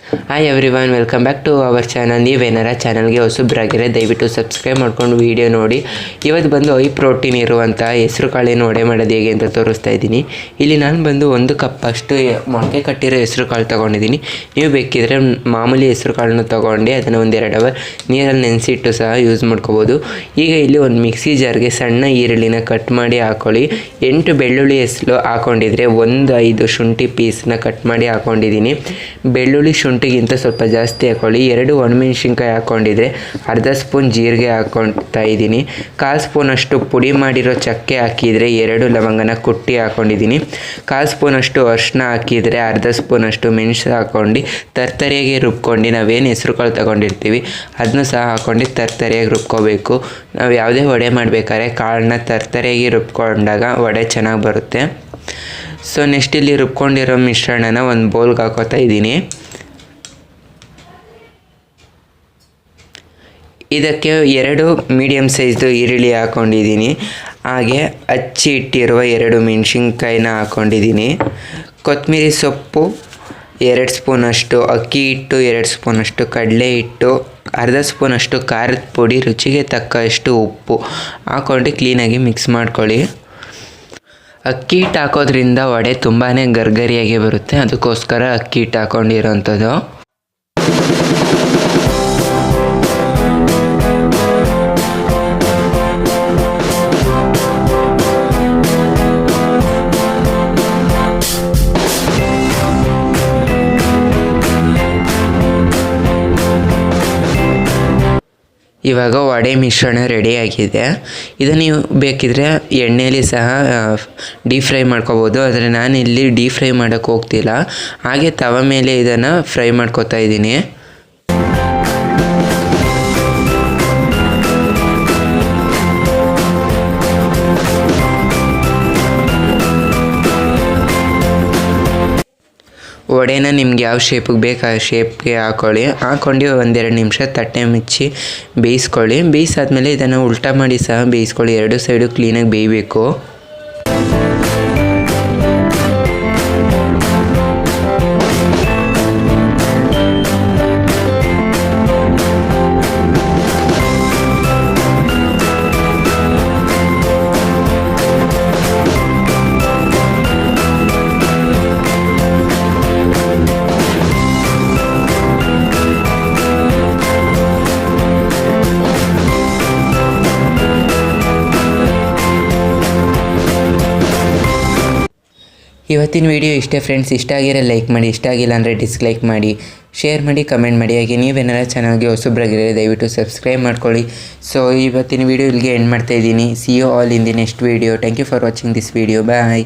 Hi everyone, welcome back to our channel. ನೀವೇನಾರ ಚಾನಲ್ಗೆ ಹೊಸಬ್ರಾಗಿರೆ ದಯವಿಟ್ಟು ಸಬ್ಸ್ಕ್ರೈಬ್ ಮಾಡ್ಕೊಂಡು ವೀಡಿಯೋ ನೋಡಿ. ಇವತ್ತು ಬಂದು ಹೈ ಪ್ರೋಟೀನ್ ಇರುವಂಥ ಹೆಸರು ಕಾಳಿನ ವಡೆ ಮಾಡೋದು ಹೇಗೆ ಅಂತ ತೋರಿಸ್ತಾ ಇದ್ದೀನಿ. ಇಲ್ಲಿ ನಾನು ಬಂದು 1 ಕಪ್ ಅಷ್ಟು ಮೊಳಕೆ ಕಟ್ಟಿರೋ ಹೆಸರು ಕಾಳು ತೊಗೊಂಡಿದ್ದೀನಿ. ನೀವು ಬೇಕಿದ್ರೆ ಮಾಮೂಲಿ ಹೆಸರು ಕಾಳನ್ನು ತೊಗೊಂಡು ಅದನ್ನು 1-2 ಅವರ್ ನೀರಲ್ಲಿ ನೆನೆಸಿಟ್ಟು ಸಹ ಯೂಸ್ ಮಾಡ್ಕೋಬೋದು. ಈಗ ಇಲ್ಲಿ ಒಂದು ಮಿಕ್ಸಿ ಜಾರ್ಗೆ ಸಣ್ಣ ಈರುಳ್ಳಿನ ಕಟ್ ಮಾಡಿ ಹಾಕ್ಕೊಳ್ಳಿ. 8 ಬೆಳ್ಳುಳ್ಳಿ ಹೆಸರು ಹಾಕ್ಕೊಂಡಿದ್ರೆ 5 ಶುಂಠಿ ಪೀಸ್ನ ಕಟ್ ಮಾಡಿ ಹಾಕ್ಕೊಂಡಿದ್ದೀನಿ. ಬೆಳ್ಳುಳ್ಳಿ ಶುಂಠಿಗಿಂತ ಸ್ವಲ್ಪ ಜಾಸ್ತಿ ಹಾಕ್ಕೊಳ್ಳಿ. 2 ಒಣಮೆಣಸಿನ್ಕಾಯಿ ಹಾಕ್ಕೊಂಡಿದ್ರೆ ಅರ್ಧ ಸ್ಪೂನ್ ಜೀರಿಗೆ ಹಾಕ್ಕೊಳ್ತಾ ಇದ್ದೀನಿ. 1/4 ಸ್ಪೂನಷ್ಟು ಪುಡಿ ಮಾಡಿರೋ ಚಕ್ಕೆ ಹಾಕಿದರೆ 2 ಲವಂಗನ ಕುಟ್ಟಿ ಹಾಕ್ಕೊಂಡಿದ್ದೀನಿ. 1/4 ಸ್ಪೂನಷ್ಟು ಅರಿಶಿನ ಹಾಕಿದರೆ ಅರ್ಧ ಸ್ಪೂನಷ್ಟು ಮೆಣಸು ಹಾಕ್ಕೊಂಡು ತರ್ತರಿಯಾಗಿ ರುಬ್ಕೊಂಡು ನಾವೇನು ಹೆಸರು ಕಾಳು ತಗೊಂಡಿರ್ತೀವಿ ಅದನ್ನು ಸಹ ಹಾಕ್ಕೊಂಡು ತರ್ತರಿಯಾಗಿ ರುಬ್ಕೋಬೇಕು. ನಾವು ಯಾವುದೇ ವಡೆ ಮಾಡಬೇಕಾದ್ರೆ ಕಾಳನ್ನ ತರ್ತರಿಯಾಗಿ ರುಬ್ಕೊಂಡಾಗ ವಡೆ ಚೆನ್ನಾಗಿ ಬರುತ್ತೆ. ಸೊ ನೆಕ್ಸ್ಟ್ ಇಲ್ಲಿ ರುಬ್ಕೊಂಡಿರೋ ಮಿಶ್ರಣನ ಒಂದು ಬೌಲ್ಗೆ ಹಾಕೋತಾ ಇದ್ದೀನಿ. ಇದಕ್ಕೆ 2 ಮೀಡಿಯಮ್ ಸೈಜ್ದು ಈರುಳ್ಳಿ ಹಾಕ್ಕೊಂಡಿದ್ದೀನಿ. ಹಾಗೆ ಹಚ್ಚಿ ಇಟ್ಟಿರುವ 2 ಮೆಣಸಿನ್ಕಾಯಿನ ಹಾಕ್ಕೊಂಡಿದ್ದೀನಿ. ಕೊತ್ತಂಬರಿ ಸೊಪ್ಪು 2 ಸ್ಪೂನಷ್ಟು, ಅಕ್ಕಿ ಹಿಟ್ಟು 2 ಸ್ಪೂನಷ್ಟು, ಕಡಲೆ ಹಿಟ್ಟು ಅರ್ಧ ಸ್ಪೂನಷ್ಟು, ಖಾರದ ಪುಡಿ, ರುಚಿಗೆ ತಕ್ಕಷ್ಟು ಉಪ್ಪು ಹಾಕ್ಕೊಂಡು ಕ್ಲೀನಾಗಿ ಮಿಕ್ಸ್ ಮಾಡ್ಕೊಳ್ಳಿ. ಅಕ್ಕಿ ಹಿಟ್ಟು ಹಾಕೋದ್ರಿಂದ ವಡೆ ತುಂಬಾ ಗರ್ಗರಿಯಾಗಿ ಬರುತ್ತೆ, ಅದಕ್ಕೋಸ್ಕರ ಅಕ್ಕಿ ಹಿಟ್ಟು ಹಾಕ್ಕೊಂಡಿರೋಂಥದ್ದು. ಇವಾಗ ವಡೆ ಮಿಶ್ರಣ ರೆಡಿಯಾಗಿದೆ. ಇದನ್ನು ನೀವು ಬೇಕಿದ್ರೆ ಎಣ್ಣೆಯಲ್ಲಿ ಸಹ ಡೀಪ್ ಫ್ರೈ ಮಾಡ್ಕೋಬೋದು, ಆದರೆ ನಾನಿಲ್ಲಿ ಡೀಪ್ ಫ್ರೈ ಮಾಡೋಕ್ಕೆ ಹೋಗ್ತಿಲ್ಲ. ಹಾಗೆ ತವ ಮೇಲೆ ಇದನ್ನು ಫ್ರೈ ಮಾಡ್ಕೋತಾ ಇದ್ದೀನಿ. ವಡೆನ ನಿಮ್ಗೆ ಯಾವ ಶೇಪಿಗೆ ಬೇಕು ಆ ಶೇಪ್ಗೆ ಹಾಕ್ಕೊಳ್ಳಿ. ಹಾಕ್ಕೊಂಡು 1-2 ನಿಮಿಷ ತಟ್ಟೆ ಮುಚ್ಚಿ ಬೇಯಿಸ್ಕೊಳ್ಳಿ. ಬೇಯಿಸಾದ್ಮೇಲೆ ಇದನ್ನು ಉಲ್ಟಾ ಮಾಡಿ ಸಹ ಬೇಯಿಸ್ಕೊಳ್ಳಿ. 2 ಸೈಡು ಕ್ಲೀನಾಗಿ ಬೇಯಬೇಕು. ಇವತ್ತಿನ ವಿಡಿಯೋ ಇಷ್ಟೇ ಫ್ರೆಂಡ್ಸ್. ಇಷ್ಟ ಆಗಿರೋ ಲೈಕ್ ಮಾಡಿ, ಇಷ್ಟ ಆಗಿಲ್ಲ ಅಂದರೆ ಡಿಸ್ಲೈಕ್ ಮಾಡಿ, ಶೇರ್ ಮಾಡಿ, ಕಮೆಂಟ್ ಮಾಡಿ. ಹಾಗೆ ನೀವೇನಾರ ಚಾನಲ್ಗೆ ಹೊಸಬ್ರಾಗಿರೋ ದಯವಿಟ್ಟು ಸಬ್ಸ್ಕ್ರೈಬ್ ಮಾಡ್ಕೊಳ್ಳಿ. ಸೊ ಇವತ್ತಿನ ವಿಡಿಯೋ ಇಲ್ಲಿಗೆ ಎಂಡ್ ಮಾಡ್ತಾ ಇದ್ದೀನಿ. See you all in the next video. Thank you for watching this video. Bye.